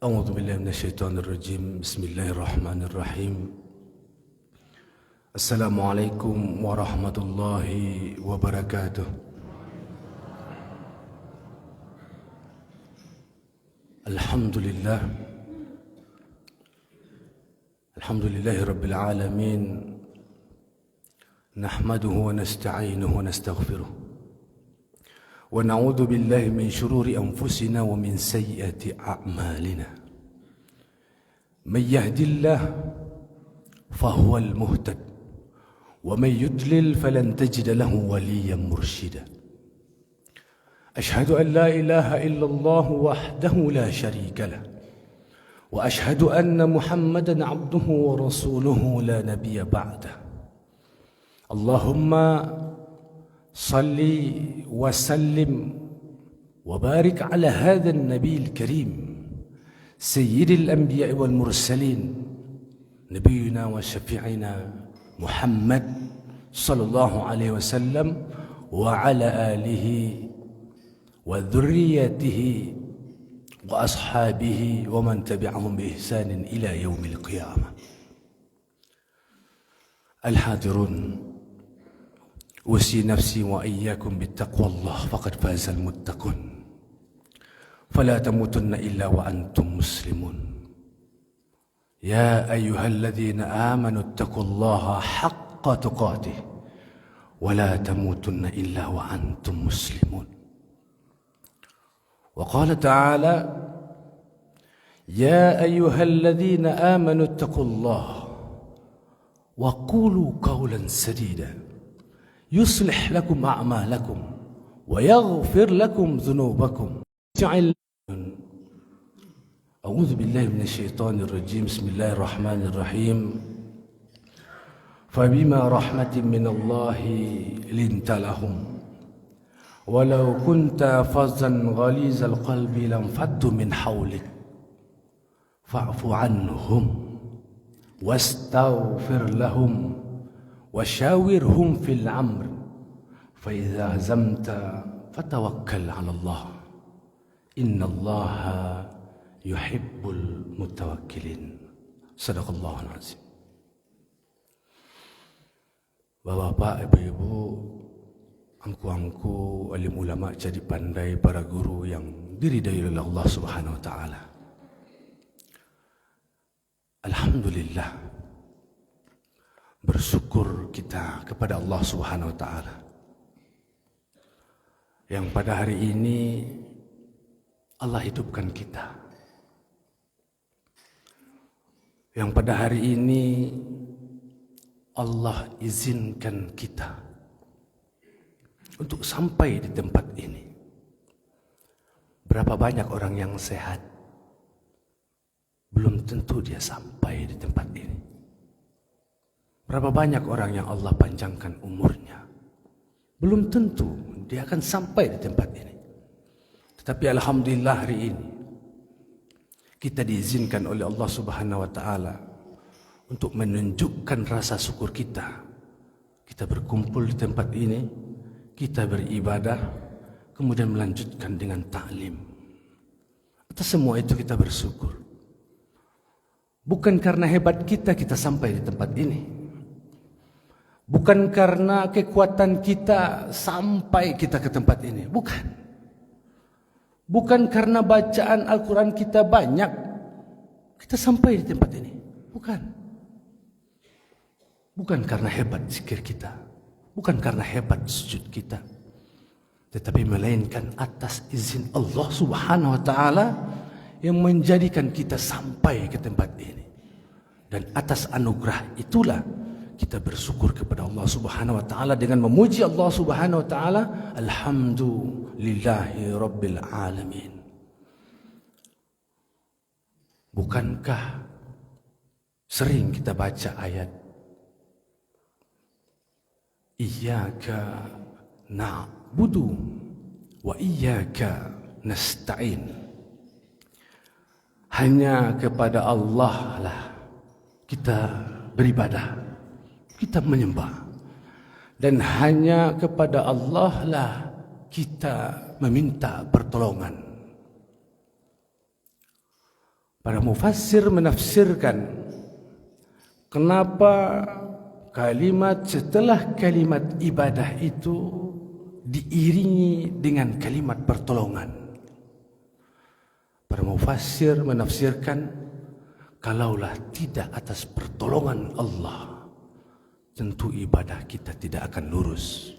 أعوذ بالله من الشيطان الرجيم. بسم الله الرحمن الرحيم. السلام عليكم ورحمة الله وبركاته. الحمد لله رب العالمين، نحمده ونستعينه ونستغفره، ونعوذ بالله من شرور أنفسنا ومن سيئات أعمالنا. من يهد الله فهو المهتد، ومن يضلل فلن تجد له وليا مرشدا. أشهد أن لا إله إلا الله وحده لا شريك له، وأشهد أن محمدا عبده ورسوله لا نبي بعده. اللهم صل وسلم وبارك على هذا النبي الكريم سيد الأنبياء والمرسلين، نبينا وشفيعنا محمد صلى الله عليه وسلم، وعلى آله وذريته وأصحابه ومن تبعهم بإحسان إلى يوم القيامة. الحاضرون، أوصي نفسي وإياكم بتقوى الله، فقد فاز المتقون. فلا تموتن إلا وأنتم مسلمون. يا أيها الذين آمنوا اتقوا الله حق تقاته ولا تموتن إلا وأنتم مسلمون. وقال تعالى: يا أيها الذين آمنوا اتقوا الله وقولوا قولا سديدا يصلح لكم أعمالكم ويغفر لكم ذنوبكم. أعوذ بالله من الشيطان الرجيم. بسم الله الرحمن الرحيم. فبما رحمة من الله لنت لهم ولو كنت فظا غليظ القلب لانفضوا من حولك فاعف عنهم واستغفر لهم وشاورهم في الأمر فإذا عزمت فتوكل على الله إن الله يحب المتوكلين. صدق الله العظيم. Bapak-bapak, ibu-ibu, angku-angku, alim ulama, jadi pandai, para guru yang diridai oleh Allah Subhanahu wa taala. Alhamdulillah, bersyukur kita kepada Allah Subhanahu wa taala yang pada hari ini Allah hidupkan kita, yang pada hari ini Allah izinkan kita untuk sampai di tempat ini. Berapa banyak orang yang sehat, belum tentu dia sampai di tempat ini. Berapa banyak orang yang Allah panjangkan umurnya, belum tentu dia akan sampai di tempat ini. Tetapi alhamdulillah hari ini kita diizinkan oleh Allah Subhanahu wa taala untuk menunjukkan rasa syukur kita. Kita berkumpul di tempat ini, kita beribadah, kemudian melanjutkan dengan ta'lim. Atas semua itu kita bersyukur. Bukan karena hebat kita sampai di tempat ini. Bukan karena kekuatan kita sampai kita ke tempat ini. Bukan. Bukan karena bacaan Al-Quran kita banyak kita sampai di tempat ini. Bukan. Bukan karena hebat zikir kita, bukan karena hebat sujud kita, tetapi melainkan atas izin Allah Subhanahu wa taala yang menjadikan kita sampai ke tempat ini. Dan atas anugerah itulah kita bersyukur kepada Allah Subhanahu wa taala dengan memuji Allah Subhanahu wa taala, alhamdulillahi rabbil alamin. Bukankah sering kita baca ayat Iyyaka na'budu wa iyyaka nasta'in. Hanya kepada Allah lah kita beribadah, kita menyembah. Dan hanya kepada Allah lah kita meminta pertolongan. Para mufassir menafsirkan kenapa kalimat setelah kalimat ibadah itu diiringi dengan kalimat pertolongan. Para mufassir menafsirkan, kalaulah tidak atas pertolongan Allah, tentu ibadah kita tidak akan lurus.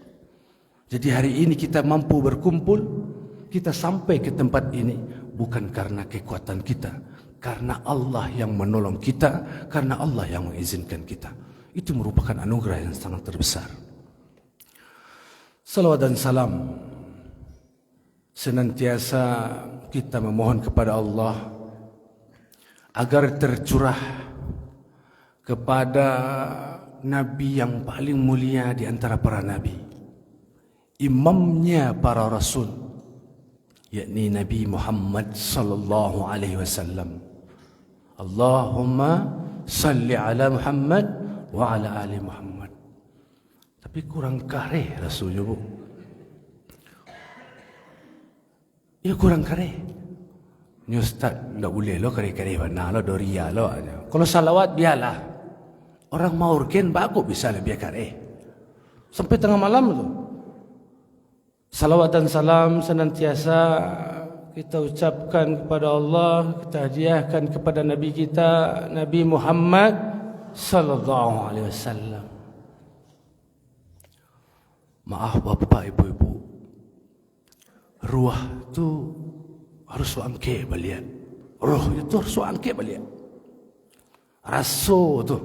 Jadi hari ini kita mampu berkumpul, kita sampai ke tempat ini bukan karena kekuatan kita, karena Allah yang menolong kita, karena Allah yang mengizinkan kita. Itu merupakan anugerah yang sangat terbesar. Salawat dan salam senantiasa kita memohon kepada Allah agar tercurah kepada Nabi yang paling mulia di antara para Nabi, imamnya para Rasul, yakni Nabi Muhammad sallallahu alaihi wasallam. Allahumma salli ala Muhammad wa ala ali Muhammad. Tapi kurang kareh Rasulnya, bu. Ya kurang kareh. Ni Ustaz, tak boleh lo kareh-kareh mana lo, doria lo. Kalau salawat biarlah. Orang mau urgen bagus bisa lebih kareh. Sampai tengah malam tu. Salawat dan salam senantiasa kita ucapkan kepada Allah, kita hadiahkan kepada Nabi kita, Nabi Muhammad sallallahu alaihi wasallam. Maaf bapak ibu-ibu, ruh itu harus suangke balian. Ruh itu harus suangke balian. Raso tu.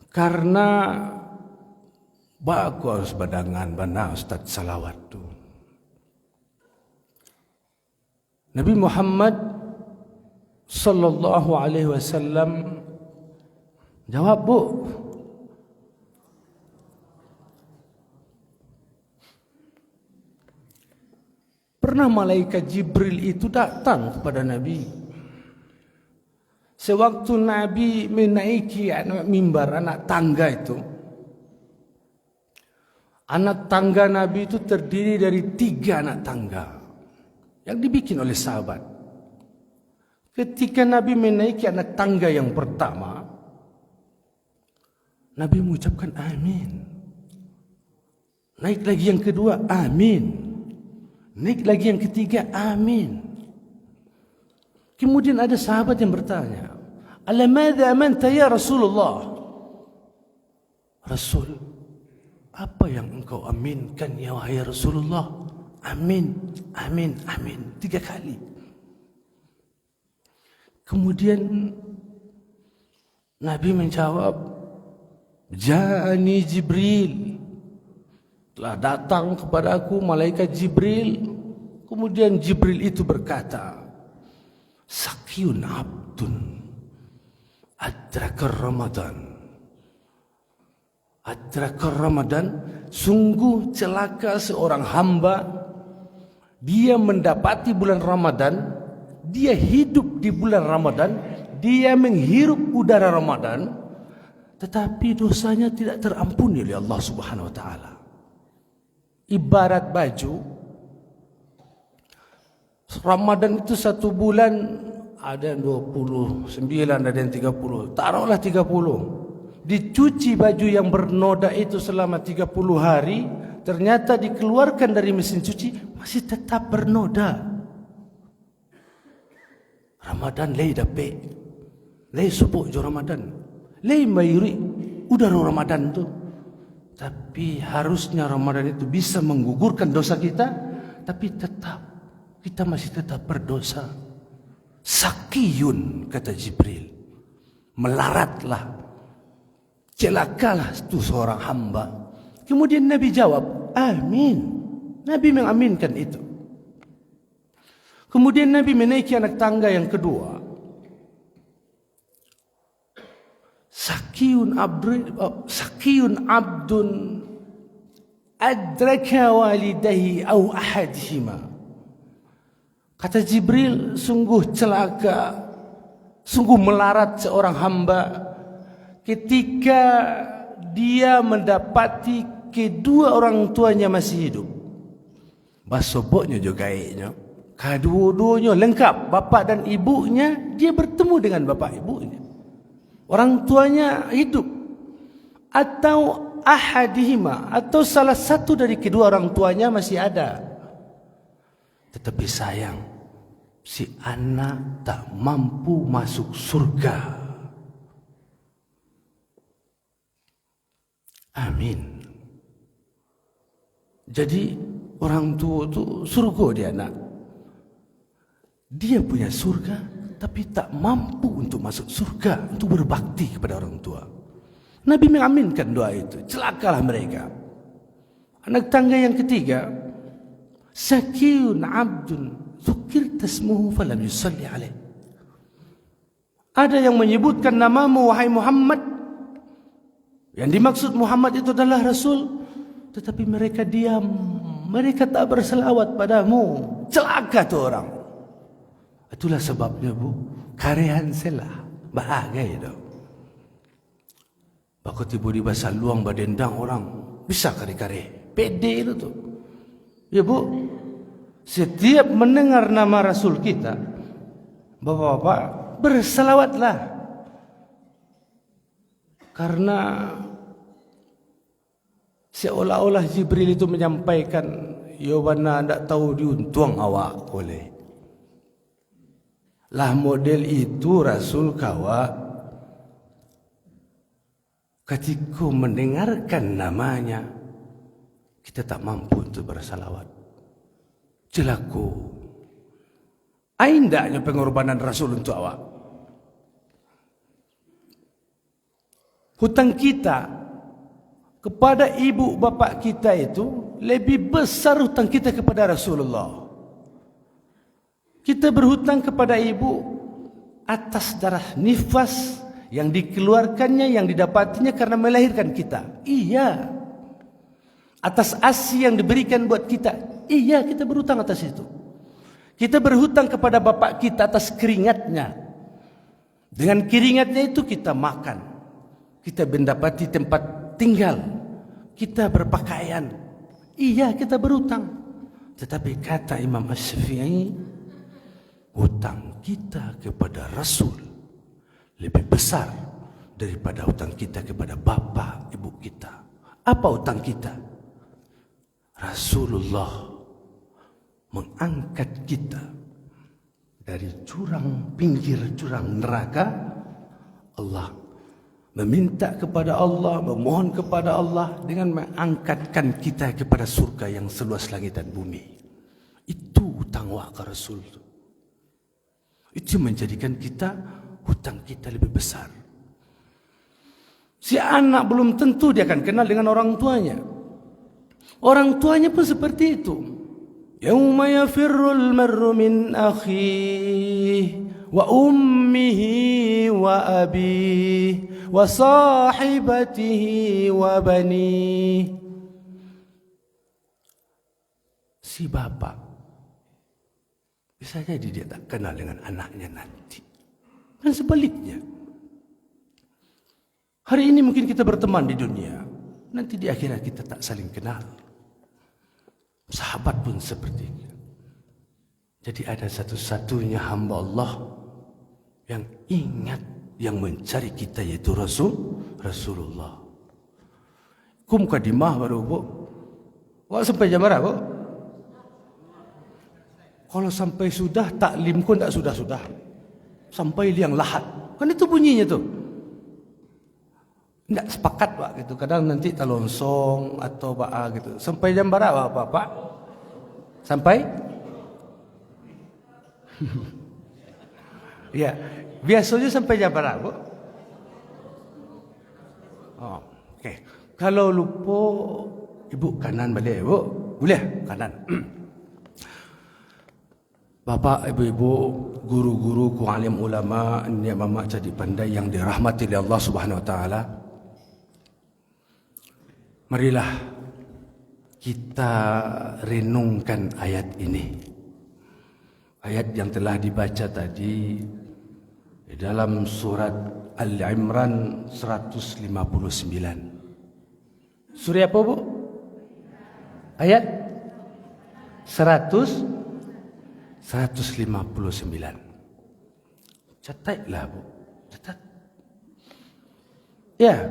Karena baku harus badangan bana Ustaz salawat tu. Nabi Muhammad sallallahu alaihi wasallam jawab, bu. Pernah malaikat Jibril itu datang kepada Nabi. Sewaktu Nabi menaiki mimbar, anak tangga itu. Anak tangga Nabi itu terdiri dari 3 anak tangga yang dibikin oleh sahabat. Ketika Nabi menaiki anak tangga yang pertama, Nabi mengucapkan amin. Naik lagi yang kedua, amin. Naik lagi yang ketiga, amin. Kemudian ada sahabat yang bertanya, ala madza amanta ya Rasulullah? Rasul, apa yang engkau aminkan ya wahai Rasulullah? Amin, amin, amin 3 kali. Kemudian Nabi menjawab, ja'ani Jibril, telah datang kepada aku malaikat Jibril. Kemudian Jibril itu berkata, Sakyun abdun adrakar Ramadan. Adrakar Ramadan, sungguh celaka seorang hamba, dia mendapati bulan Ramadan, dia hidup di bulan Ramadan, dia menghirup udara Ramadan, tetapi dosanya tidak terampuni oleh Allah Subhanahu wa taala. Ibarat baju, Ramadan itu 1 bulan, ada yang 29, ada yang 30, taruhlah 30. Dicuci baju yang bernoda itu selama 30 hari, ternyata dikeluarkan dari mesin cuci, masih tetap bernoda. Ramadan lay dapet, lay supuk jo Ramadan, lay mayuri udara Ramadan tu. Tapi harusnya Ramadan itu bisa menggugurkan dosa kita, tapi tetap kita masih tetap berdosa. Sakiyun, kata Jibril, melaratlah, celakalah itu seorang hamba. Kemudian Nabi jawab, amin. Nabi mengaminkan itu. Kemudian Nabi menaiki anak tangga yang kedua. Sakiyun abdun adraka walidahi au ahadihima. Kata Jibril, sungguh celaka, sungguh melarat seorang hamba ketika dia mendapati kedua orang tuanya masih hidup. Basoboknya juga gaiknya. Kedua-duanya lengkap, bapa dan ibunya, dia bertemu dengan bapa ibunya. Orang tuanya hidup, atau ahadihima, atau salah satu dari kedua orang tuanya masih ada. Tetapi sayang, si anak tak mampu masuk surga. Amin. Jadi orang tua itu surga dia nak. Dia punya surga, tapi tak mampu untuk masuk surga, untuk berbakti kepada orang tua. Nabi mengaminkan doa itu. Celakalah mereka. Anak tangga yang ketiga, Sakiyun abdun dzukirta ismuhu falam yusalli alaih. Ada yang menyebutkan namamu wahai Muhammad. Yang dimaksud Muhammad itu adalah Rasul, tetapi mereka diam, mereka tak berselawat padamu. Celaka tu orang. Itulah sebabnya bu, karehan selah bahagia itu. Bako tiba-tiba saluang badendang orang bisa kare-kare, pede itu tu. Ya bu, setiap mendengar nama Rasul kita, bapak-bapak berselawatlah. Karena seolah-olah Jibril itu menyampaikan, Yobana tak tahu diuntung awak oleh. Lah model itu Rasul kawa ketika mendengarkan namanya kita tak mampu untuk bersalawat. Celaka. Indahnya pengorbanan Rasul untuk awak. Hutang kita kepada ibu bapa kita itu lebih besar hutang kita kepada Rasulullah. Kita berhutang kepada ibu atas darah nifas yang dikeluarkannya, yang didapatinya karena melahirkan kita. Iya. Atas ASI yang diberikan buat kita. Iya, kita berhutang atas itu. Kita berhutang kepada bapak kita atas keringatnya. Dengan keringatnya itu kita makan. Kita mendapati tempat tinggal. Kita berpakaian. Iya, kita berhutang. Tetapi kata Imam Asy-Syafi'i, hutang kita kepada Rasul lebih besar daripada hutang kita kepada bapa ibu kita. Apa hutang kita? Rasulullah mengangkat kita dari jurang, pinggir jurang neraka. Allah meminta kepada Allah, memohon kepada Allah dengan mengangkatkan kita kepada surga yang seluas langit dan bumi. Itu hutang wak Rasul. Itu menjadikan kita, hutang kita lebih besar. Si anak belum tentu dia akan kenal dengan orang tuanya. Orang tuanya pun seperti itu. Yauma yafirrul mar'u min akhihi wa ummihi wa abihi wa sahibatihi wa banihi. Si bapak bisa jadi dia tak kenal dengan anaknya nanti. Dan sebaliknya. Hari ini mungkin kita berteman di dunia. Nanti di akhirat kita tak saling kenal. Sahabat pun seperti itu. Jadi ada satu-satunya hamba Allah yang ingat, yang mencari kita, yaitu Rasulullah. Kum kadimah baru bu. Wak sampai jam berapa bu? Kalau sampai sudah taklim pun tak sudah-sudah. Sampai liang lahat. Kan itu bunyinya tuh. Tidak sepakat pak gitu. Kadang nanti talonsong atau ba'a gitu. Sampai jam berapa pak? Sampai? Ya, biasanya sampai jam berapa bu? Oh, oke. Kalau lupa ibu kanan balik ibu. Boleh kanan. Bapak, ibu-ibu, guru-guru, alim ulama, niat mama jadi pandai yang dirahmati oleh Allah Subhanahu wa taala. Marilah kita renungkan ayat ini. Ayat yang telah dibaca tadi di dalam surat Al-Imran 159. Surah apa bu? Ayat 100. 159. Catatlah, Bu. Catat. Ya.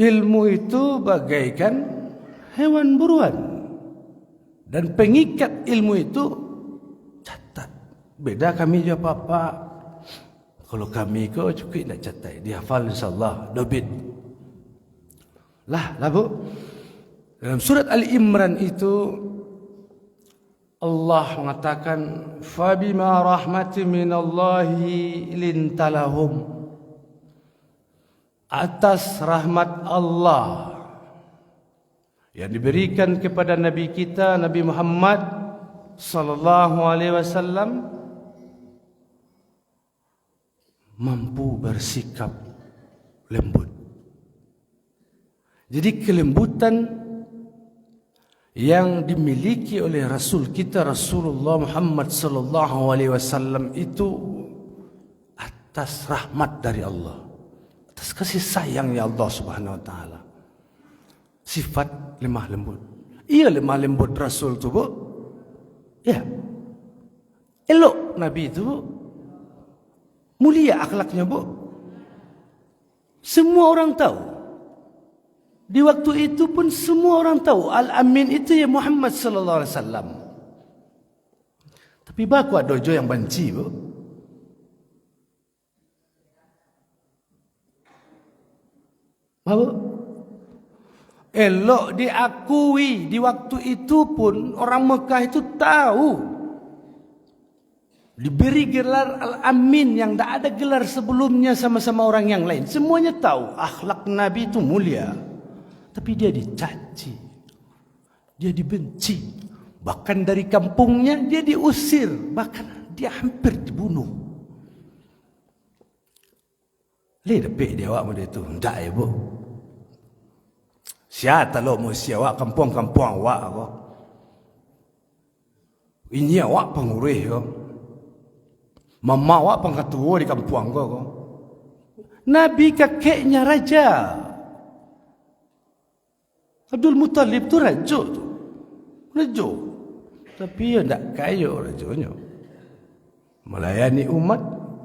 Ilmu itu bagaikan hewan buruan. Dan pengikat ilmu itu catat. Beda kami je apa-apa. Kalau kami ko cukup nak catat. Dia hafal insyaAllah. Dobit. Lah Bu. Dalam surat Al-Imran itu Allah mengatakan fabima rahmatin minallahi lintalahum. Atas rahmat Allah yang diberikan kepada Nabi kita Nabi Muhammad sallallahu alaihi wasallam, mampu bersikap lembut. Jadi kelembutan yang dimiliki oleh Rasul kita Rasulullah Muhammad sallallahu alaihi wasallam itu atas rahmat dari Allah, atas kasih sayangnya Allah Subhanahu wa taala. Sifat lemah lembut. Iya, lemah lembut Rasul tu, Bu. Ya. Elok Nabi itu, Bu. Mulia akhlaknya, Bu. Semua orang tahu. Di waktu itu pun semua orang tahu Al-Amin itu ya Muhammad sallallahu alaihi wasallam. Tapi baku ada dojo yang benci, Bu. Apa? Elok diakui di waktu itu pun orang Mekah itu tahu. Diberi gelar Al-Amin yang tak ada gelar sebelumnya sama-sama orang yang lain. Semuanya tahu akhlak Nabi itu mulia. Tapi dia dicaci. Dia dibenci. Bahkan dari kampungnya dia diusir. Bahkan dia hampir dibunuh. Lebih dia awak muda itu. Tak ya, Bu. Siapa lo mesti awak kampung-kampung awak ko. Ini awak pengurus ko. Mama awak pengketua di kampung ko. Nabi kakeknya raja. Abdul Muttalib tu raja tu. Raja. Tapi dia tak kaya rajanya. Melayani umat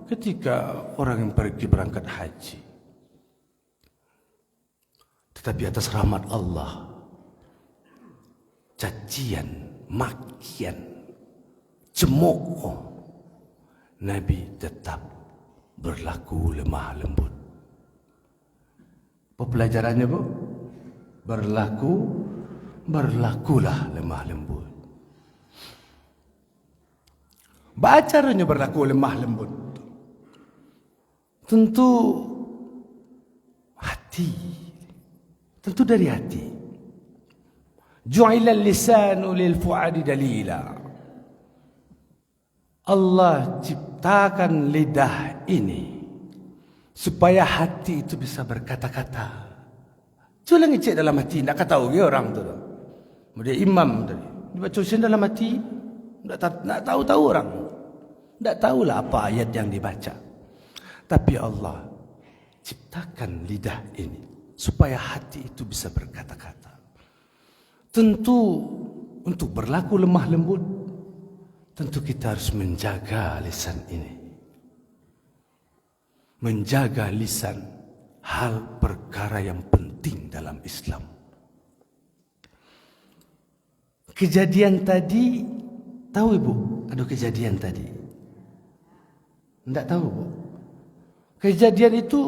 ketika orang yang pergi berangkat haji. Tetapi atas rahmat Allah, cacian, makian, cemooh, Nabi tetap berlaku lemah lembut. Apa pelajarannya, Bu? Berlakulah lemah lembut. Caranya berlaku lemah lembut. Tentu hati. Tentu dari hati. Ju'ilal lisanu lil fuadi dalila. Allah ciptakan lidah ini supaya hati itu bisa berkata-kata. Cuba ngecek dalam hati, nak tahu ke orang tu. Dia imam tadi. Dia baca ujian dalam hati, nak tahu orang. Tak tahulah apa ayat yang dibaca. Tapi Allah ciptakan lidah ini supaya hati itu bisa berkata-kata. Tentu untuk berlaku lemah lembut, tentu kita harus menjaga lisan ini. Menjaga lisan hal perkara yang penting dalam Islam. Kejadian tadi, tahu Ibu? Ada kejadian tadi. Tidak tahu, Bu. Kejadian itu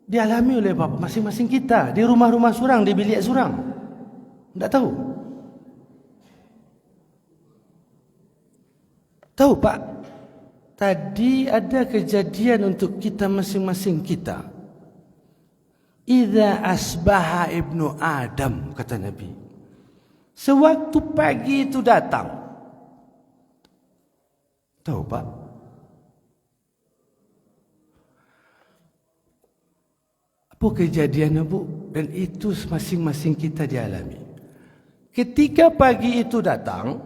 dialami oleh bapak masing-masing kita di rumah-rumah surang, di bilik surang. Tidak tahu. Tahu, Pak? Tadi ada kejadian untuk kita masing-masing kita. Idza asbaha ibnu Adam, kata Nabi. Sewaktu pagi itu datang. Tahu, Pak? Apa kejadiannya, Bu? Dan itu masing-masing kita dialami. Ketika pagi itu datang,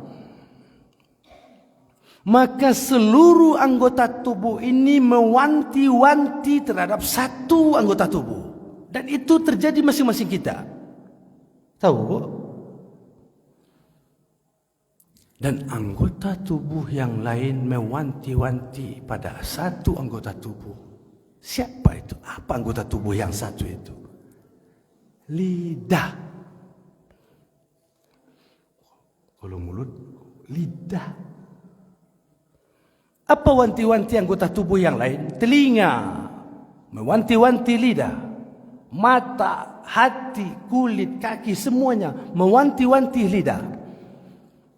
maka seluruh anggota tubuh ini mewanti-wanti terhadap satu anggota tubuh. Dan itu terjadi masing-masing kita. Tahu, Bu? Dan anggota tubuh yang lain mewanti-wanti pada satu anggota tubuh. Siapa itu? Apa anggota tubuh yang satu itu? Lidah. Kalau mulut, lidah. Apa wanti-wanti anggota tubuh yang lain? Telinga mewanti-wanti lidah. Mata, hati, kulit, kaki, semuanya mewanti-wanti lidah.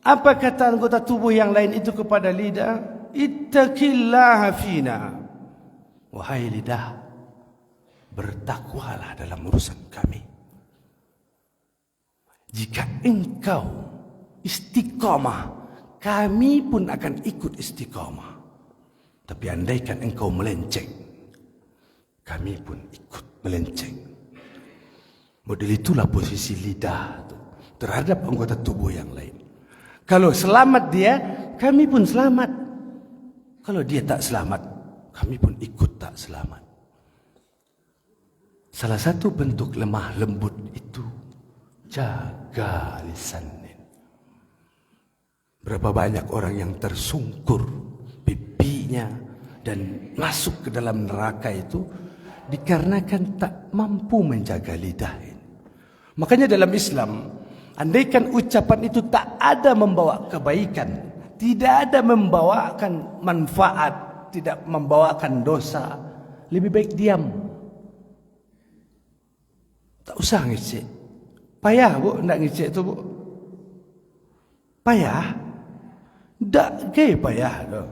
Apa kata anggota tubuh yang lain itu kepada lidah? Ittaqillaha fina. Wahai lidah, bertakwalah dalam urusan kami. Jika engkau istiqamah, kami pun akan ikut istiqamah. Tapi andaikan engkau melenceng, kami pun ikut melenceng. Model itulah posisi lidah terhadap anggota tubuh yang lain. Kalau selamat dia, kami pun selamat. Kalau dia tak selamat, kami pun ikut tak selamat. Salah satu bentuk lemah lembut itu jaga lisan. Berapa banyak orang yang tersungkur pipinya dan masuk ke dalam neraka itu dikarenakan tak mampu menjaga lidah ini. Makanya dalam Islam, andaikan ucapan itu tak ada membawa kebaikan, tidak ada membawakan manfaat, tidak membawakan dosa, lebih baik diam. Tak usah ngecek. Payah bu, nak ngecek tu bu. Payah. Tak gay payah tu.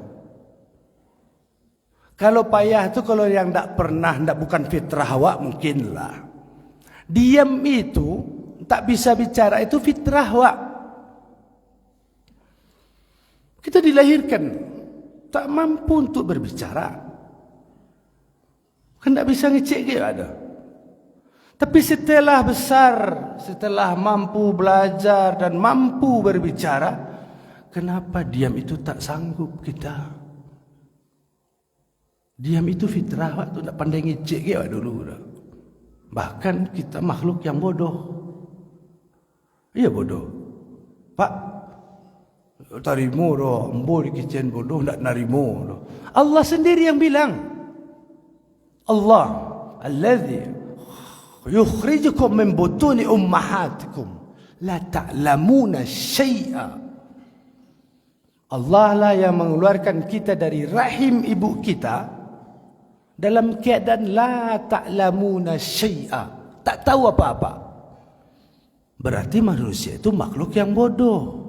Kalau payah tu kalau yang tak pernah, tak bukan fitrah awak mungkinlah. Diam itu tak bisa bicara itu fitrah wak. Kita dilahirkan tak mampu untuk berbicara. Kan tak bisa ngecek ke ada. Tapi setelah besar, setelah mampu belajar dan mampu berbicara, kenapa diam itu tak sanggup kita? Diam itu fitrah wak tu tak pandai ngecek ke wak dulu dah. Bahkan kita makhluk yang bodoh. Iya bodoh. Pak, tarimu doh, embo di kitchen bodoh, tak narimu doh. Allah sendiri yang bilang. Allah, allazi yukhrijukum min butuni ummahatikum la ta'lamuna syai'a. Allah lah yang mengeluarkan kita dari rahim ibu kita dalam keadaan la ta'lamuna syai'a, tak tahu apa-apa. Berarti manusia itu makhluk yang bodoh.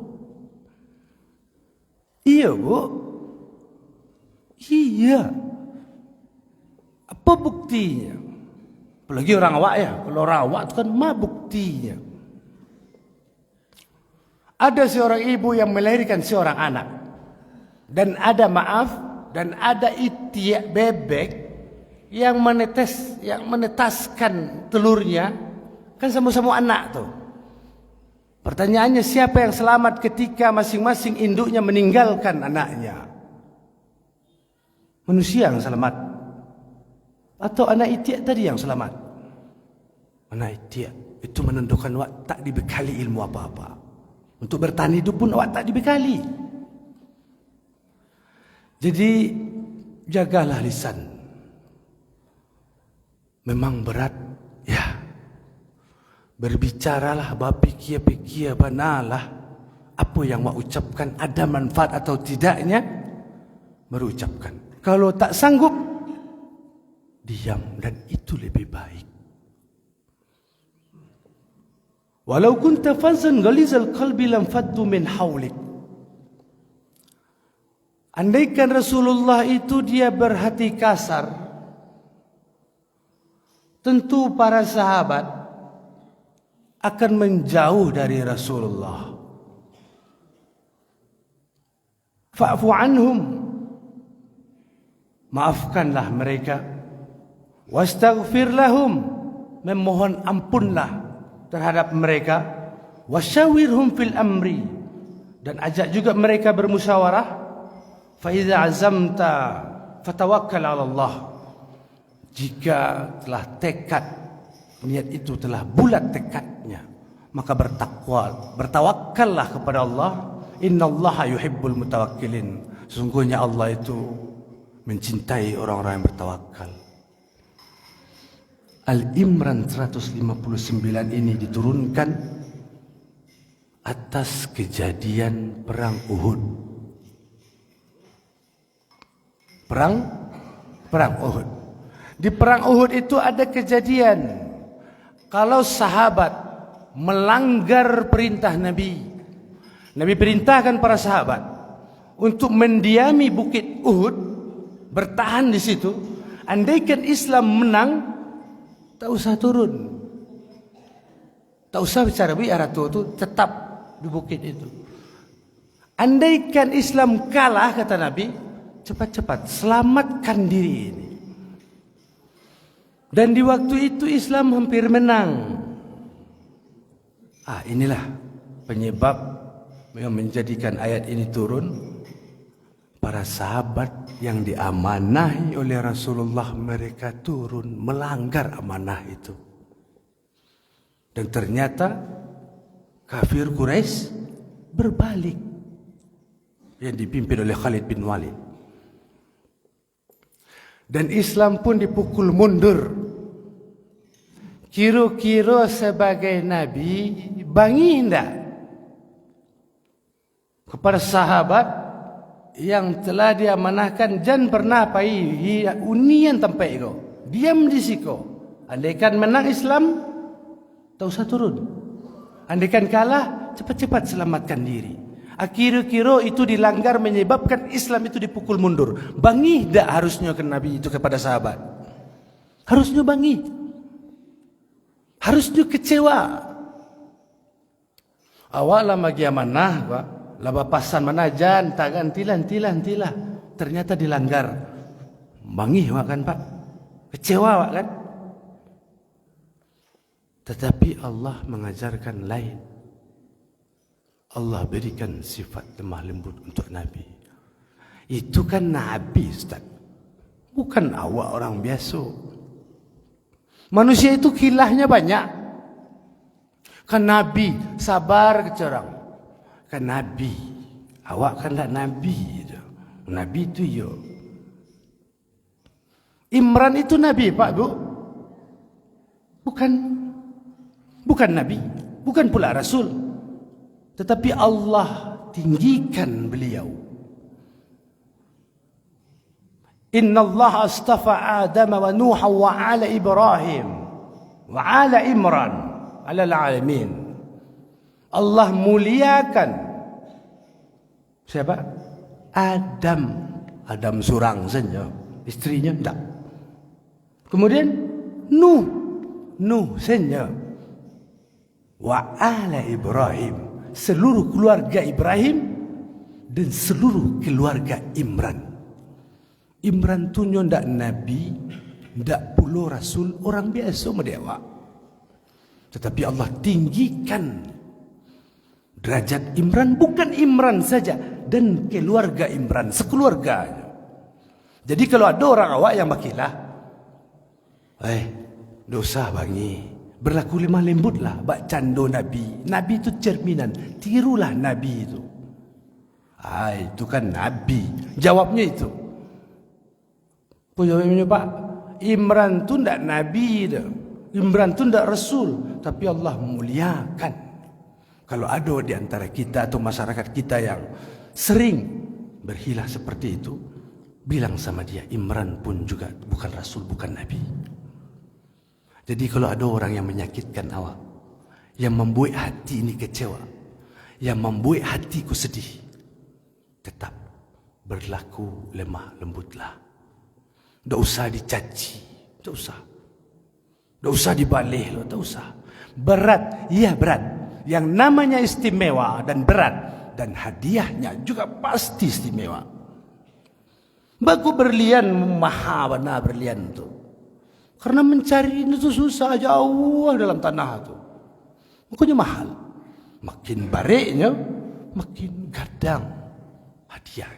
Iya bu. Iya. Apa buktinya? Apalagi orang awak ya. Kalau orang awak itu kan ma buktinya. Ada seorang ibu yang melahirkan seorang anak. Dan ada dan ada itiak bebek yang menetaskan telurnya. Kan sama-sama anak tuh. Pertanyaannya siapa yang selamat ketika masing-masing induknya meninggalkan anaknya? Manusia yang selamat. Atau anak itiak tadi yang selamat? Anak itiak itu menentukan awak tak dibekali ilmu apa-apa. Untuk bertahan hidup pun awak tak dibekali. Jadi jagalah lisan. Memang berat, ya. Berbicaralah, berpikir-pikir, benalah apa yang awak ucapkan ada manfaat atau tidaknya, berucapkan. Kalau tak sanggup, diam, dan itu lebih baik. Walau kunta fazzan ghalizal qalbi lam faddu min hawlik. Andaikan Rasulullah itu dia berhati kasar, tentu para sahabat akan menjauh dari Rasulullah. Fa'fu anhum, maafkanlah mereka. Wastaghfir lahum, memohon ampunlah terhadap mereka. Wasyawirhum fil amri, dan ajak juga mereka bermusyawarah. Fa idza azamta fatawakkal 'ala Allah. Jika telah tekad, niat itu telah bulat tekadnya, maka bertawakkallah kepada Allah. Innallaha yuhibbul mutawakkilin. Sesungguhnya Allah itu mencintai orang-orang yang bertawakal. Al-Imran 159 ini diturunkan atas kejadian perang Uhud. Perang Uhud. Di perang Uhud itu ada kejadian kalau sahabat melanggar perintah Nabi. Nabi perintahkan para sahabat untuk mendiami bukit Uhud, bertahan di situ. Andaikan Islam menang, tak usah turun, tak usah bicara biara tu tetap di bukit itu. Andaikan Islam kalah, kata Nabi, cepat-cepat selamatkan diri ini. Dan di waktu itu Islam hampir menang. Inilah penyebab yang menjadikan ayat ini turun. Para sahabat yang diamanahi oleh Rasulullah, mereka turun melanggar amanah itu. Dan ternyata kafir Quraisy berbalik, yang dipimpin oleh Khalid bin Walid. Dan Islam pun dipukul mundur. Kira-kira sebagai Nabi bangi hendak kepada sahabat yang telah diamanahkan, jangan pernah pai unian tempat itu, diam di situ. Andaikan menang Islam, tak usah turun. Andaikan kalah, cepat-cepat selamatkan diri. Kira-kira itu dilanggar, menyebabkan Islam itu dipukul mundur. Bangi tak harusnya ke Nabi itu kepada sahabat? Harusnya bangi, harusnya kecewa. Awak lah magi amanah, Pak. Laba pasan mana jan, tagan tilah. Ternyata dilanggar. Bangi wak kan, Pak? Kecewa wak kan? Tetapi Allah mengajarkan lain. Allah berikan sifat lemah lembut untuk Nabi. Itu kan Nabi, Ustaz. Bukan awak orang biasa. Manusia itu kilahnya banyak. Kan Nabi sabar kecerang. Kan Nabi, awak kan tak Nabi. Nabi itu yo. Imran itu Nabi, Pak Bu? Bukan Nabi, bukan pula Rasul. Tetapi Allah tinggikan beliau. Inna Allah astafa Adam wa Nuh wa ala Ibrahim wa ala Imran ala alamin. Allah muliakan siapa? Adam surang saja, istrinya tidak. Kemudian Nuh saja. Wa ala Ibrahim, seluruh keluarga Ibrahim dan seluruh keluarga Imran. Imran tu ndak nabi, ndak pula rasul, orang biasa medewa. Tetapi Allah tinggikan derajat Imran, bukan Imran saja, dan keluarga Imran sekeluarganya. Jadi kalau ada orang awak yang bakilah, dosa bangi, berlaku lemah lembutlah, bak cando Nabi. Nabi itu cerminan, tirulah Nabi itu. Itu kan Nabi. Jawabnya itu. Jawabnya Pak, Imran tu ndak Nabi dah. Imran tu ndak Rasul, tapi Allah muliakan. Kalau ada di antara kita atau masyarakat kita yang sering berhilah seperti itu, bilang sama dia, Imran pun juga bukan Rasul, bukan Nabi. Jadi kalau ada orang yang menyakitkan awak, yang membuat hati ini kecewa, yang membuat hatiku sedih, tetap berlaku lemah lembutlah. Tak usah dicaci, tak usah. Tak usah dibalik, tak usah. Berat, ya berat. Yang namanya istimewa dan berat, dan hadiahnya juga pasti istimewa. Baku berlian, mahal benar berlian itu. Karena mencari itu susah, jauh dalam tanah itu. Makanya mahal. Makin bariknya, makin gadang hadiah.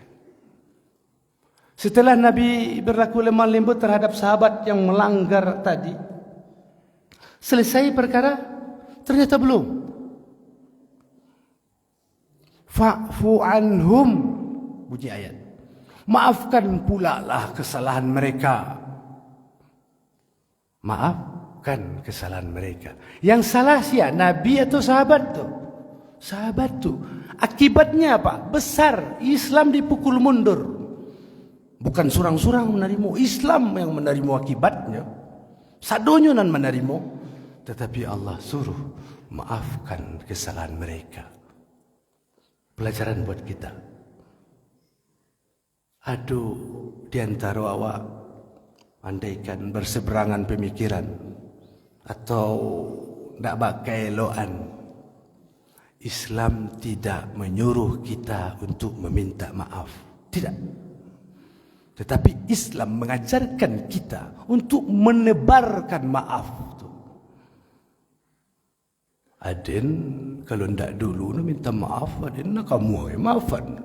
Setelah Nabi berlaku lemah lembut terhadap sahabat yang melanggar tadi, selesai perkara? Ternyata belum. Fa'fu anhum, bunyi ayat. Maafkan pula lah kesalahan mereka. Maafkan kesalahan mereka. Yang salah siapa? Nabi atau sahabat tu? Sahabat tu. Akibatnya apa? Besar. Islam dipukul mundur. Bukan surang-surang menerima. Islam yang menerima akibatnya. Sadonyo nan menerima. Tetapi Allah suruh maafkan kesalahan mereka. Pelajaran buat kita. Aduh, di antara awak andaikan berseberangan pemikiran atau tidak pakai eloan, Islam tidak menyuruh kita untuk meminta maaf. Tidak. Tetapi Islam mengajarkan kita untuk menebarkan maaf. Adin kalau tidak dulu minta maaf, adin kamu maafan.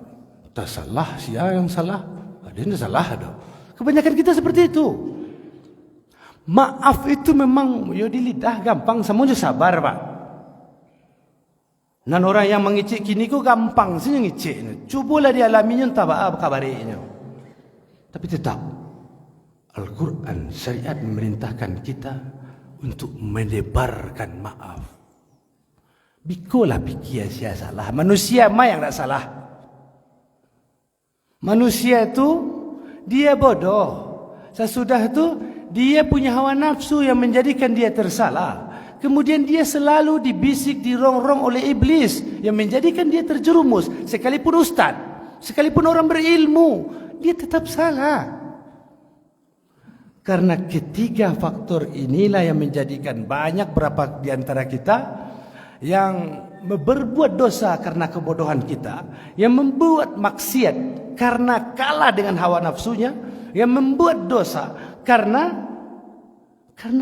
Tak salah, siapa yang salah? Adin salah dah. Kebanyakan kita seperti itu. Maaf itu memang yo di lidah gampang, semuanya sabar, Pak. Dan orang yang mengicik kini ku gampang saja ngicik. Cubalah dialaminya entah apa kabarnya. Tapi tetap Al-Quran syariat memerintahkan kita untuk menebarkan maaf. Bikolah pikir sia salah. Manusia mah yang tak salah. Manusia itu dia bodoh. Sesudah itu dia punya hawa nafsu yang menjadikan dia tersalah. Kemudian dia selalu dibisik, dirongrong oleh iblis yang menjadikan dia terjerumus. Sekalipun ustaz, sekalipun orang berilmu, dia tetap salah. Karena ketiga faktor inilah yang menjadikan banyak berapa di antara kita yang berbuat dosa karena kebodohan kita, yang membuat maksiat karena kalah dengan hawa nafsunya, yang membuat dosa karena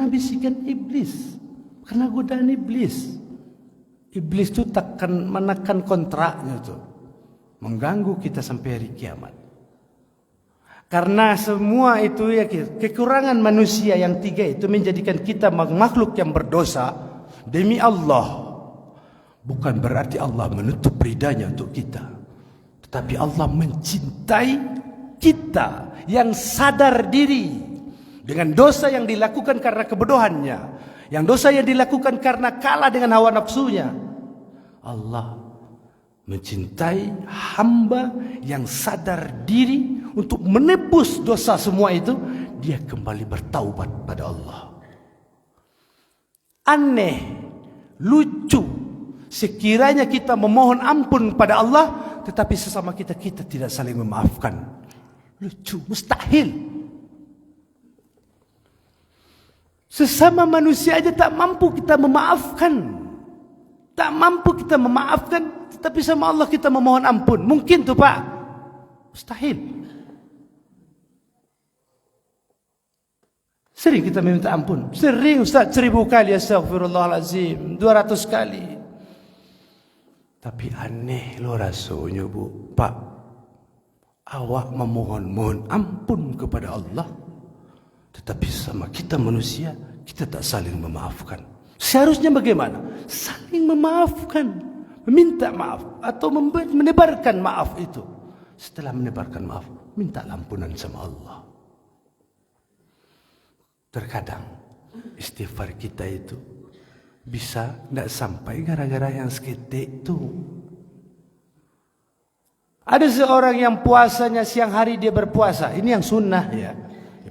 bisikan iblis, karena godaan iblis. Iblis itu takkan menekan kontraknya itu, mengganggu kita sampai hari kiamat. Karena semua itu ya kekurangan manusia yang tiga itu menjadikan kita makhluk yang berdosa. Demi Allah, bukan berarti Allah menutup ridanya untuk kita, tetapi Allah mencintai kita yang sadar diri dengan dosa yang dilakukan karena kebodohannya, yang dosa yang dilakukan karena kalah dengan hawa nafsunya. Allah mencintai hamba yang sadar diri untuk menebus dosa semua itu, dia kembali bertaubat pada Allah. Aneh, lucu, sekiranya kita memohon ampun pada Allah, tetapi sesama kita tidak saling memaafkan. Lucu, mustahil. Sesama manusia aja tak mampu kita memaafkan. Tak mampu kita memaafkan, tetapi sama Allah kita memohon ampun. Mungkin tuh Pak? Mustahil. Sering kita meminta ampun. Sering Ustaz, 1000 kali astagfirullahalazim, 200 kali. Tapi aneh lo rasanya Bu, Pak. Awak memohon ampun kepada Allah, tetapi sama kita manusia, kita tak saling memaafkan. Seharusnya bagaimana? Saling memaafkan, meminta maaf atau menebarkan maaf itu. Setelah menebarkan maaf, minta ampunan sama Allah. Terkadang istighfar kita itu bisa tidak sampai gara-gara yang seketik itu. Ada seorang yang puasanya siang hari dia berpuasa. Ini yang sunnah ya.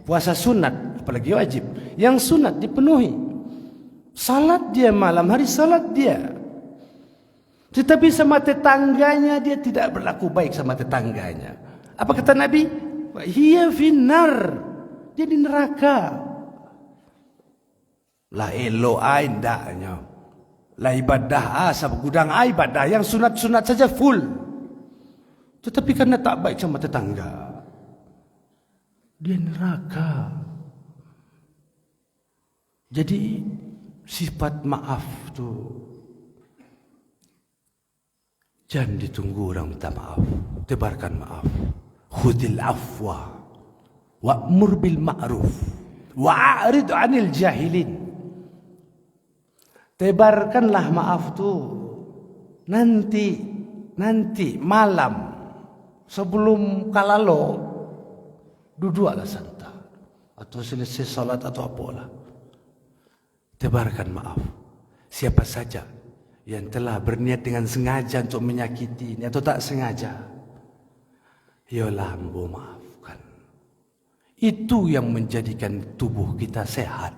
Puasa sunat, apalagi wajib. Yang sunat dipenuhi. Salat dia malam hari, salat dia. Tetapi sama tetangganya dia tidak berlaku baik sama tetangganya. Apa kata Nabi? Hiya finnar. Dia di neraka. La elo indahnya. La ibadah gudang ibadah yang sunat-sunat saja full. Tetapi karena tak baik sama tetangga, dia neraka. Jadi sifat maaf tu jangan ditunggu orang minta maaf, tebarkan maaf. Khudil afwa wa'mur bil ma'ruf wa'rid 'anil jahilin. Tebarkanlah maaf tu. Nanti nanti malam sebelum kalalo duduklah santai atau selesai salat atau apalah, tebarkan maaf. Siapa saja yang telah berniat dengan sengaja untuk menyakiti ini atau tak sengaja, yolah ambo maafkan. Itu yang menjadikan tubuh kita sehat.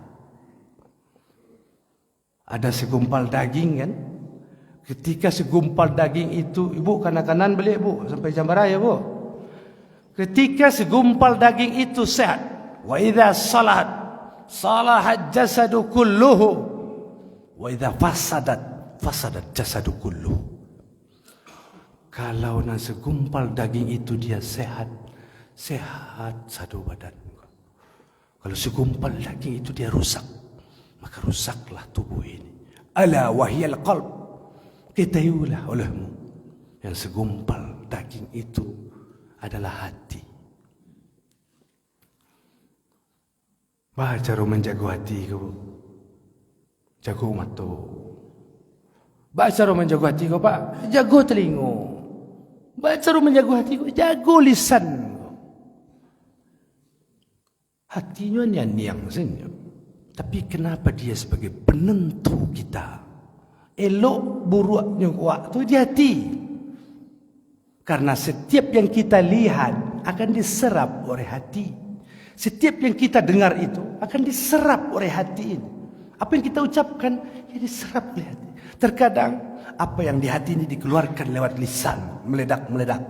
Ada segumpal daging kan? Ketika segumpal daging itu, ibu kanan-kanan beli bu sampai jam raya bu. Ketika segumpal daging itu sehat, wa idza salat salahat jasadu kulluhu, wa idza fasadat jasadu kulluhu. Kalau nan segumpal daging itu dia sehat, sehat satu badan. Kalau segumpal daging itu dia rusak, maka rusaklah tubuh ini. Ala wahyal qalb. Ketahuilah olehmu yang segumpal daging itu adalah hati. Bah cara menjaga hati kau, jaga umat tu. Bah cara menjaga hati kau pak, jaga telinga. Bah cara menjaga hati kau, jaga lisan. Hatinya niang senyum. Tapi kenapa dia sebagai penentu kita? Elok buruknya waktu di hati. Karena setiap yang kita lihat akan diserap oleh hati. Setiap yang kita dengar itu akan diserap oleh hati ini. Apa yang kita ucapkan ya diserap oleh hati. Terkadang apa yang di hati ini dikeluarkan lewat lisan, meledak-meledak.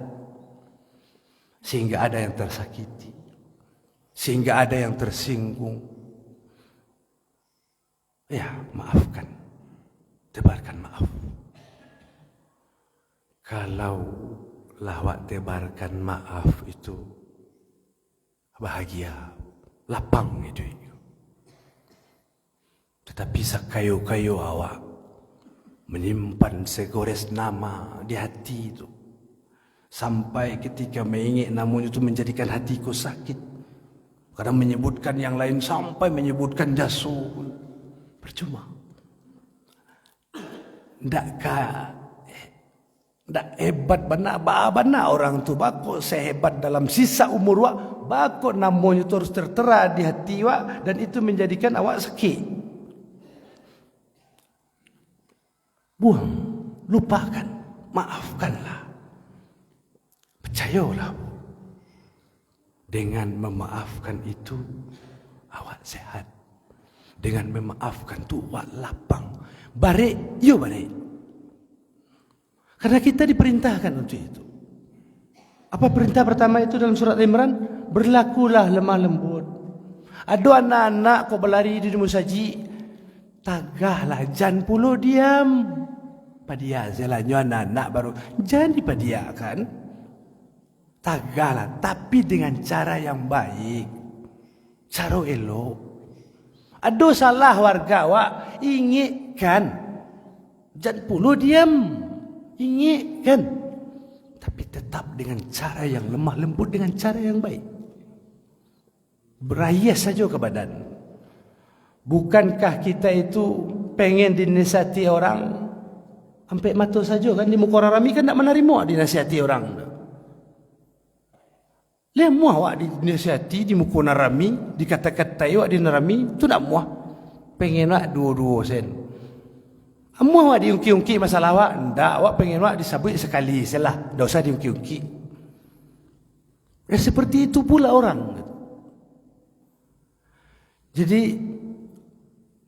Sehingga ada yang tersakiti. Sehingga ada yang tersinggung. Ya, maafkan. Tebarkan maaf. Kalau lawak tebarkan maaf itu bahagia, lapang itu. Tetapi sakayu-kayu awak menyimpan segores nama di hati itu, sampai ketika mengingin namun itu menjadikan hatiku sakit. Kadang menyebutkan yang lain sampai menyebutkan jasu, percuma. Ndak hebat bana orang tu bako sehebat dalam sisa umur wak bako namanya terus tertera di hati wak, dan itu menjadikan awak sakit. Buang, lupakan, maafkanlah. Percayalah, dengan memaafkan itu awak sehat. Dengan memaafkan tu awak lapang. Barik, yo barik. Karena kita diperintahkan untuk itu. Apa perintah pertama itu dalam surat Imran? Berlakulah lemah lembut. Ada anak-anak kau berlari di musaji, tagahlah, jangan puluh diam. Padia jalannya anak-anak baru jangan dipadiakan. Tagahlah, tapi dengan cara yang baik, cara elok. Ada salah warga wak, ingatkan. Jangan puluh diam. Ingatkan. Tapi tetap dengan cara yang lemah lembut, dengan cara yang baik. Berayas saja ke badan. Bukankah kita itu pengen dinasihati orang sampai mata saja kan? Di muka orang ramai kan tak menerima dinasihati orang. Lihat muah awak dinasihati di muka orang ramai, dikata-katai awak di narami, tu nak muah. Pengen awak dua-dua sen. Muah awak diungki-ungki masalah awak, ndak, awak pengen awak disabut sekali salah, tak usah diungki-ungki. Ya seperti itu pula orang. Jadi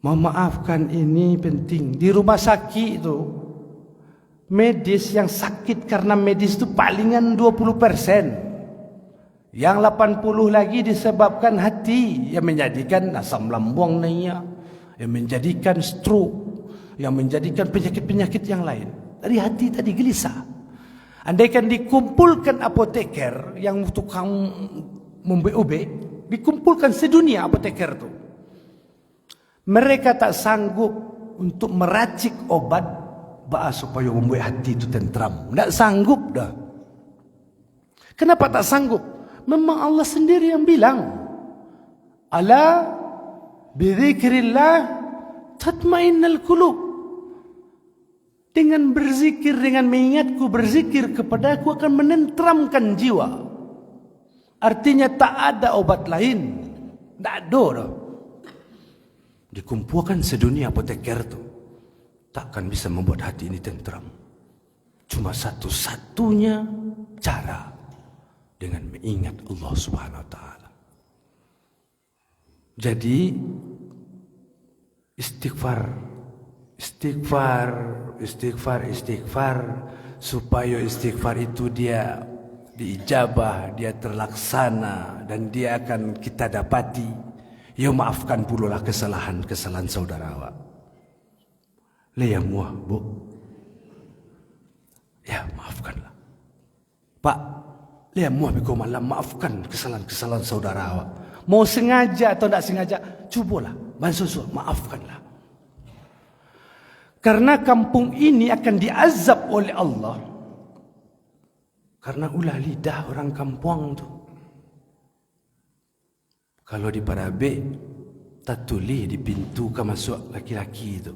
memaafkan ini penting. Di rumah sakit itu, medis yang sakit karena medis itu palingan 20%. Yang 80 lagi disebabkan hati, yang menjadikan asam lambung naik, yang menjadikan stroke, yang menjadikan penyakit-penyakit yang lain. Dari hati tadi gelisah. Andaikan dikumpulkan apoteker yang tukang membe-ube, dikumpulkan sedunia apoteker itu, mereka tak sanggup untuk meracik obat supaya membuat hati itu tentram. Tak sanggup dah. Kenapa tak sanggup? Memang Allah sendiri yang bilang, ala bidzikrillah tatmainnal qulub. Dengan berzikir, dengan mengingatku, berzikir kepadaku akan menenteramkan jiwa. Artinya tak ada obat lain. Tak ada dah. Dikumpulkan sedunia apoteker tu, takkan bisa membuat hati ini tenteram. Cuma satu-satunya cara dengan mengingat Allah Subhanahu Wa Taala. Jadi istighfar supaya istighfar itu dia diijabah, dia terlaksana dan dia akan kita dapati. Ya maafkan pululah kesalahan saudara awak. Le yang muah, Bu. Ya maafkanlah. Pak, le yang muah biko malam, maafkan kesalahan saudara awak. Mau sengaja atau tidak sengaja, cubalah, bansusu, maafkanlah. Karena kampung ini akan diazab oleh Allah. Karena ulah lidah orang kampung tu. Kalau di Parabe, tak tulis di pintu ke masuk laki-laki itu.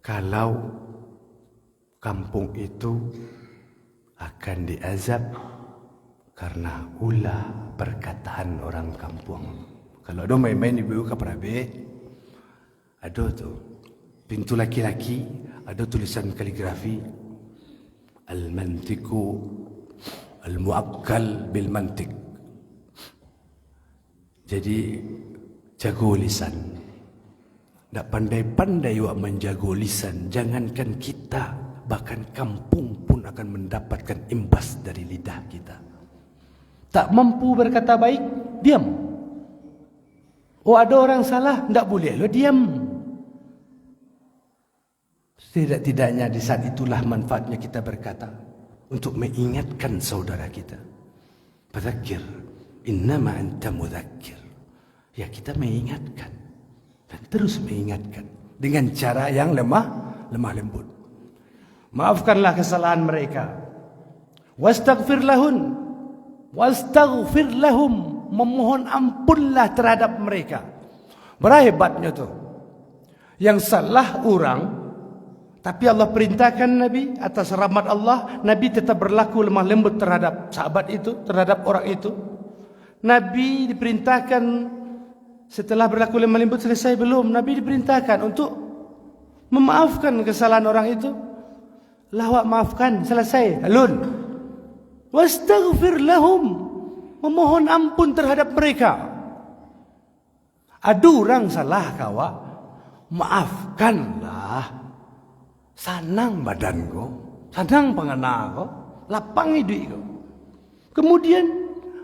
Kalau kampung itu akan diazab karena ulah perkataan orang kampung. Kalau ada main-main ibu ke Parabe, ada tu pintu laki-laki, ada tulisan kaligrafi al-mantiku al-muakkal bil mantik. Jadi jago lisan. Tak pandai-pandai awak menjago lisan, jangankan kita, bahkan kampung pun akan mendapatkan imbas dari lidah kita. Tak mampu berkata baik, diam. Oh ada orang salah, tak boleh lo diam. Tidak-tidaknya di saat itulah manfaatnya kita berkata untuk mengingatkan saudara kita. Fadzakir, innama anta mudzakir. Ya kita mengingatkan dan terus mengingatkan dengan cara yang lemah lembut. Maafkanlah kesalahan mereka. Wastaghfir lahum, memohon ampunlah terhadap mereka. Berhebatnya tu. Yang salah orang, tapi Allah perintahkan Nabi atas rahmat Allah, Nabi tetap berlaku lemah lembut terhadap sahabat itu, terhadap orang itu. Nabi diperintahkan setelah berlaku lemah lembut selesai belum? Nabi diperintahkan untuk memaafkan kesalahan orang itu. Lawak maafkan, selesai. Alun. Wastaghfir lahum, memohon ampun terhadap mereka. Ada orang salah kawa, maafkanlah. Sanang badan ko, sanang pangana ko, lapang hidup ko. Kemudian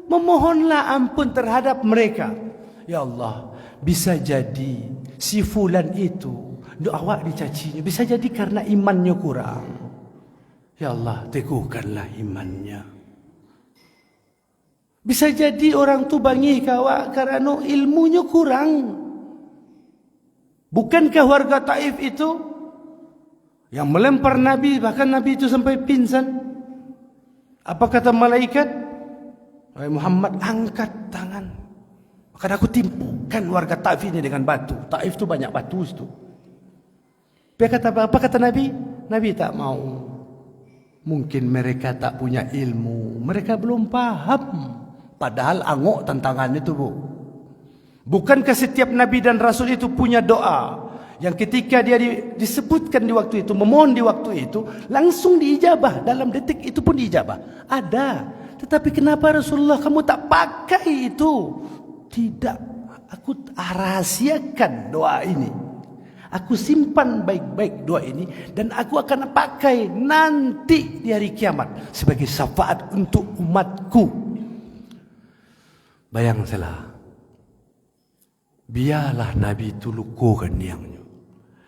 memohonlah ampun terhadap mereka. Ya Allah, bisa jadi si fulan itu doa awak dicacinya, bisa jadi karena imannya kurang. Ya Allah, teguhkanlah imannya. Bisa jadi orang tu bangih kawak karena ilmunya kurang. Bukankah warga Taif itu yang melempar Nabi, bahkan Nabi itu sampai pingsan? Apa kata malaikat? Wahai Muhammad, angkat tangan, maka aku timpukan warga Taif ini dengan batu. Taif itu banyak batu itu. Apa kata Nabi? Nabi tak mau. Mungkin mereka tak punya ilmu, mereka belum paham. Padahal angok tantangannya itu, Bu. Bukankah setiap Nabi dan Rasul itu punya doa yang ketika dia disebutkan di waktu itu, memohon di waktu itu, langsung diijabah, dalam detik itu pun diijabah? Ada. Tetapi kenapa Rasulullah kamu tak pakai itu? Tidak, aku rahasiakan doa ini. Aku simpan baik-baik doa ini dan aku akan pakai nanti di hari kiamat sebagai syafaat untuk umatku. Bayang salah. Biarlah Nabi itu lukukan niangnya.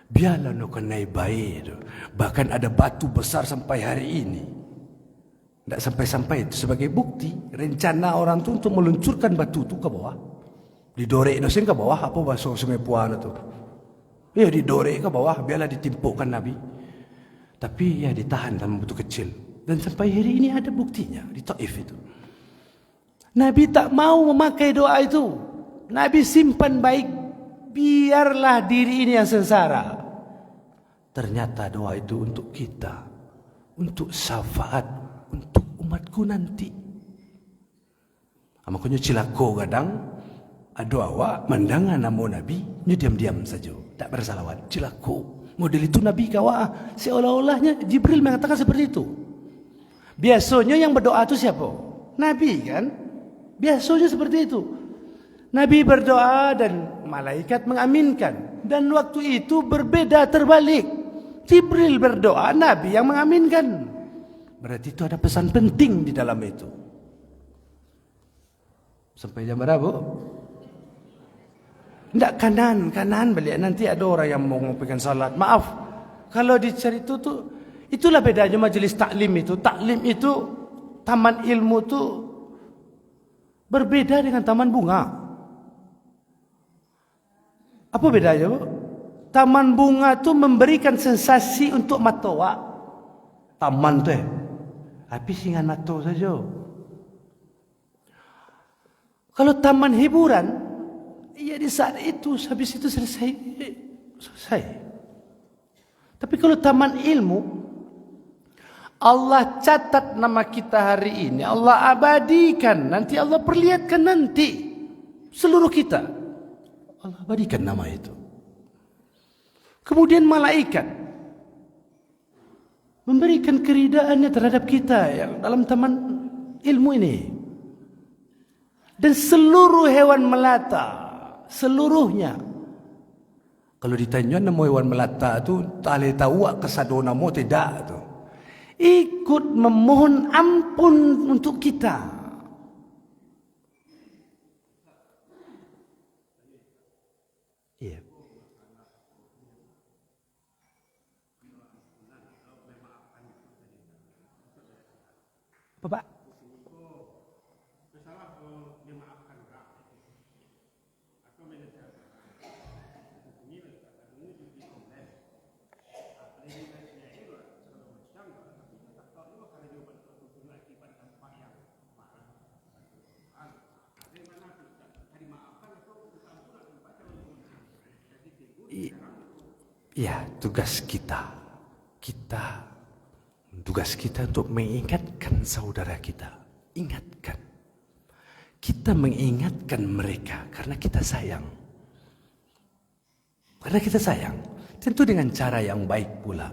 Biarlah no kenai baik. Bahkan ada batu besar sampai hari ini. Tidak sampai-sampai itu sebagai bukti rencana orang itu untuk meluncurkan batu itu ke bawah. Didorek nosin ke bawah, apa bahasa Sungai Puan itu. Ya didorek ke bawah, biarlah ditimpukkan Nabi. Tapi ya ditahan dalam batu kecil. Dan sampai hari ini ada buktinya di Taif itu. Nabi tak mau memakai doa itu. Nabi simpan baik biarlah diri ini yang sengsara. Ternyata doa itu untuk kita, untuk syafaat, untuk umatku nanti. Makanya cilako kadang ada awak mendengar nama Nabi, nyu diam-diam saja, tak bersalawat. Cilako. Model itu Nabi kawa, seolah-olahnya Jibril mengatakan seperti itu. Biasanya yang berdoa itu siapa? Nabi kan? Biasanya seperti itu. Nabi berdoa dan malaikat mengaminkan. Dan waktu itu berbeda terbalik. Jibril berdoa, Nabi yang mengaminkan. Berarti itu ada pesan penting di dalam itu. Sampai jam berapa? Tidak kanan balik. Nanti ada orang yang mau mengumpulkan salat. Maaf, kalau dicari itu tuh, itulah bedanya majelis taklim itu. Taklim itu, taman ilmu itu berbeda dengan taman bunga. Apa bedanya, Bu? Taman bunga itu memberikan sensasi untuk mata awak. Taman tu habis dengan mata saja. Kalau taman hiburan, ya di saat itu, habis itu selesai. Tapi kalau taman ilmu, Allah catat nama kita hari ini, Allah abadikan, nanti Allah perlihatkan nanti seluruh kita. Allah abadikan nama itu. Kemudian malaikat memberikan keridaannya terhadap kita yang dalam taman ilmu ini. Dan seluruh hewan melata, seluruhnya. Kalau ditanya nama hewan melata tu, tak boleh tahu kesado nama tidak tu. Ikut memohon ampun untuk kita. Iya. Bapak. Ya, tugas kita untuk mengingatkan saudara kita. Ingatkan. Kita mengingatkan mereka karena kita sayang. Tentu dengan cara yang baik pula.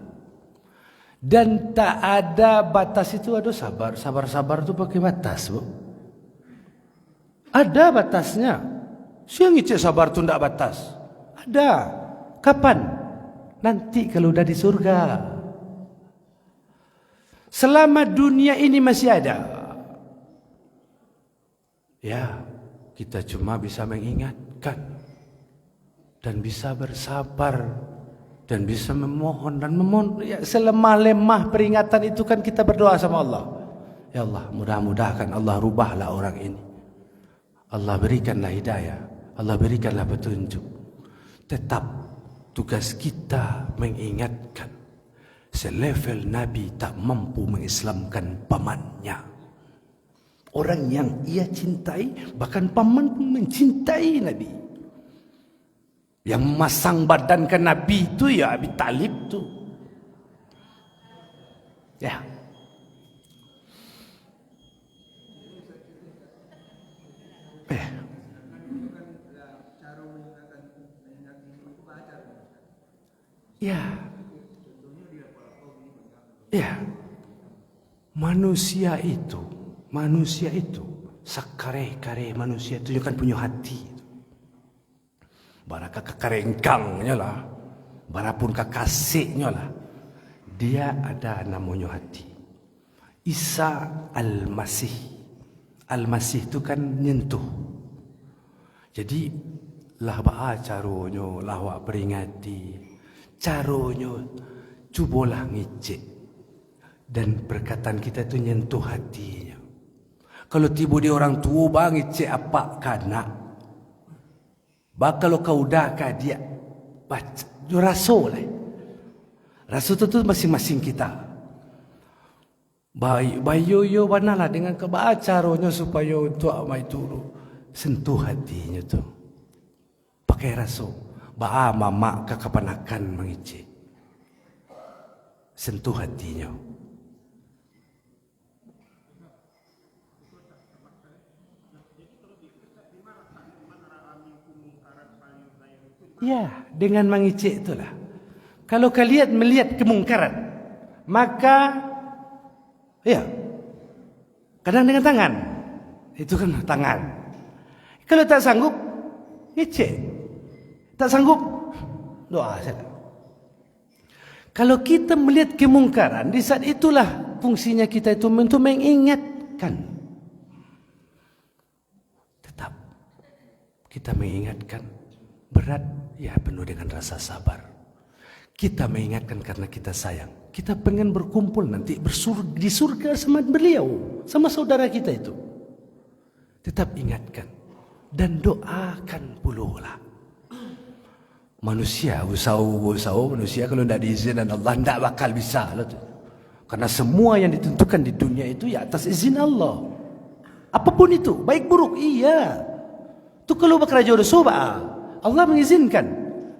Dan tak ada batas itu, ada sabar. Sabar itu pakai batas, Bu. Ada batasnya. Siang ngicik sabar itu tidak batas. Ada. Kapan? Nanti kalau udah di surga. Selama dunia ini masih ada, ya kita cuma bisa mengingatkan dan bisa bersabar dan bisa memohon ya, selemah-lemah peringatan itu kan kita berdoa sama Allah. Ya Allah, mudah-mudahan Allah rubahlah orang ini. Allah berikanlah hidayah, Allah berikanlah petunjuk. Tetap tugas kita mengingatkan. Selevel Nabi tak mampu mengislamkan pamannya. Orang yang ia cintai, bahkan paman pun mencintai Nabi. Yang memasang badan ke Nabi itu ya Abi Talib tu. Ya. Ya, manusia itu sakare-kare manusia itu kan punya hati. Baraka kekarengkangnya lah, barapun kekasihnya lah, dia ada namanya hati. Isa Al-Masih itu kan nyentuh. Jadi lah caronyo, lah wak peringati, caronyo cubalah ngicik. Dan perkataan kita itu nyentuh hatinya. Kalau tiba di orang tua bang ngicik apa kana, bakal kau dah kah dia baca rasul lah. Rasul itu masing-masing kita. Bayo yo banalah dengan kebacaronya supaya untuk amai turu sentuh hatinya tu. Pakai rasul. Ba'a mama kekepanakan mengicik. Sentuh hatinya. Ya, dengan mengicik itulah. Kalau kalian melihat kemungkaran, maka ya, kadang dengan tangan. Itu kan tangan. Kalau tak sanggup, ngicik. Tak sanggup, doa saja. Kalau kita melihat kemungkaran, di saat itulah fungsinya kita itu untuk mengingatkan. Tetap kita mengingatkan, berat, ya penuh dengan rasa sabar. Kita mengingatkan karena kita sayang. Kita pengen berkumpul nanti di surga sama beliau, sama saudara kita itu. Tetap ingatkan dan doakan pululah. Manusia usaha manusia kalau tidak diizinkan Allah tidak bakal bisa lah tu. Karena semua yang ditentukan di dunia itu ya atas izin Allah. Apapun itu, baik buruk, iya. Tu kalau bekerja udah coba, Allah mengizinkan.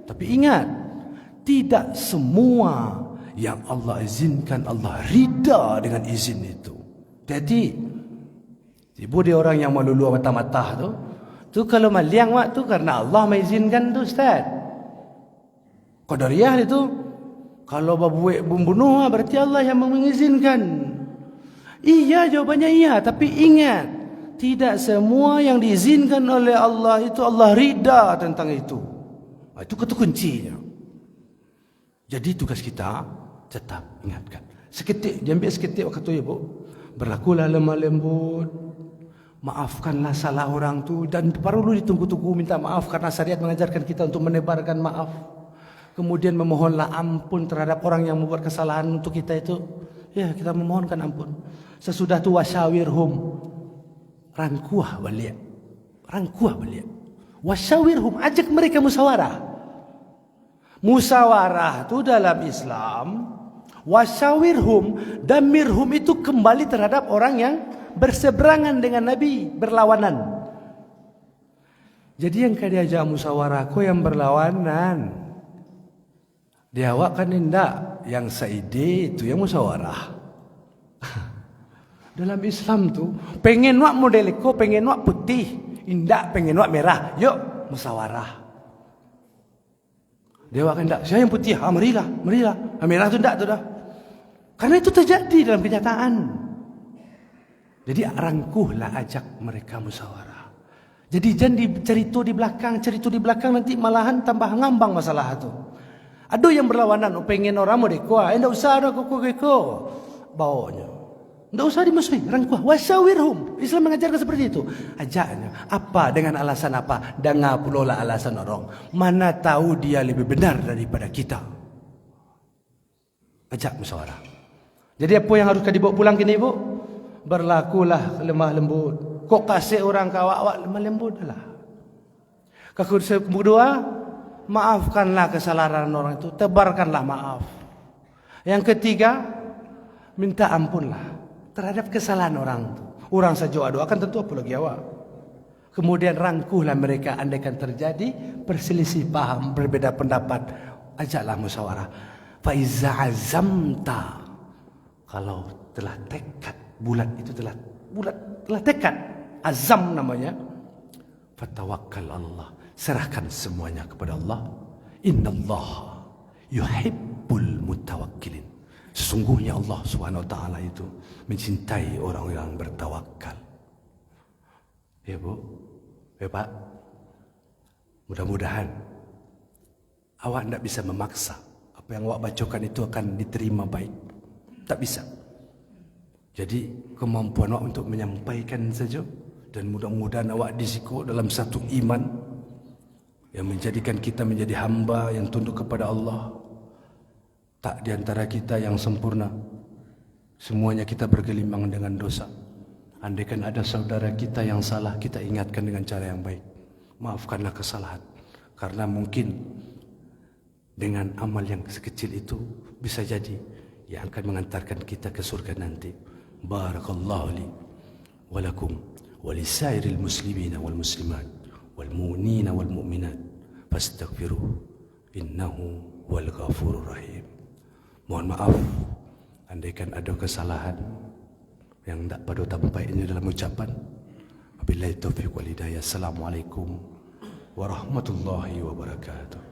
Tapi ingat, tidak semua yang Allah izinkan Allah ridha dengan izin itu. Jadi, ibu dia orang yang melulu mata-mata tu kalau maliang tu karena Allah mengizinkan tu Ustaz. Qadariyah itu kalau babuek membunuh berarti Allah yang mengizinkan. Iya, jawabannya iya, tapi ingat, tidak semua yang diizinkan oleh Allah itu Allah ridha tentang itu. Itu kata kuncinya. Jadi tugas kita tetap ingatkan. Seketik, diambil seketik waktu ya Bu. Berlakulah lemah lembut. Maafkanlah salah orang tu dan perlu ditunggu-tunggu minta maaf karena syariat mengajarkan kita untuk menebarkan maaf. Kemudian memohonlah ampun terhadap orang yang membuat kesalahan untuk kita itu. Ya, kita memohonkan ampun. Sesudah itu wasyawirhum. Rangkuah balik. Rangkuah balik. Wasyawirhum, ajak mereka musyawarah. Musyawarah itu dalam Islam, wasyawirhum, damirhum itu kembali terhadap orang yang berseberangan dengan Nabi, berlawanan. Jadi yang kau diajak musyawarah, kau yang berlawanan. Dia awak kan indah, yang seide itu yang musyawarah. Dalam Islam tu, pengen wak model ko, pengen wak putih, indah pengen wak merah, yuk musyawarah. Dia awak kan indah, saya yang putih, marilah, merah tu indah tu dah. Karena itu terjadi dalam kenyataan. Jadi rangkuhlah ajak mereka musyawarah. Jadi jangan cerita di belakang nanti malahan tambah ngambang masalah tu. Ada yang berlawanan, pengen orang mau dekuah, tidak usah ada koko bawanya. Tidak usah dimasuki, rangkuah. Wasyawirhum. Islam mengajarkan seperti itu. Ajaknya. Apa? Dengan alasan apa? Dengar pula lah alasan orang. Mana tahu dia lebih benar daripada kita. Ajak musyawarah. Jadi apa yang harus dibawa pulang kini ibu? Berlakulah lemah lembut. Kok kasih orang kawak lemah lembut lah. Kedua, maafkanlah kesalahan orang itu, tebarkanlah maaf. Yang ketiga, minta ampunlah terhadap kesalahan orang itu. Orang saja doakan tentu apa lagi awak. Kemudian rangkuhlah mereka andaikan terjadi perselisih paham, berbeda pendapat, ajaklah musyawarah. Fa iza azamta, kalau telah tekad, bulat itu telah tekad, azam namanya. Fatawakkal Allah. Serahkan semuanya kepada Allah. Innallaha yuhibbul mutawakkilin. Sesungguhnya Allah Subhanahu wa taala itu mencintai orang yang bertawakal. Ya Bu, ya Pak. Mudah-mudahan awak tidak bisa memaksa apa yang awak bacakan itu akan diterima baik. Tak bisa. Jadi kemampuan awak untuk menyampaikan saja dan mudah-mudahan awak disiko dalam satu iman yang menjadikan kita menjadi hamba yang tunduk kepada Allah. Tak di antara kita yang sempurna. Semuanya kita bergelimang dengan dosa. Andaikan ada saudara kita yang salah, kita ingatkan dengan cara yang baik. Maafkanlah kesalahan. Karena mungkin dengan amal yang sekecil itu bisa jadi yang akan mengantarkan kita ke surga nanti. Barakallahu li wa lakum wa lisairil muslimina wal muslimat wal mu'minina wal mu'minat fastaghfiruh Innahu wal ghafurur rahim. Mohon maaf andaikan ada kesalahan yang tak pada sampai ini dalam ucapan. Wabillahi taufiq wal hidayah. Assalamualaikum warahmatullahi wabarakatuh.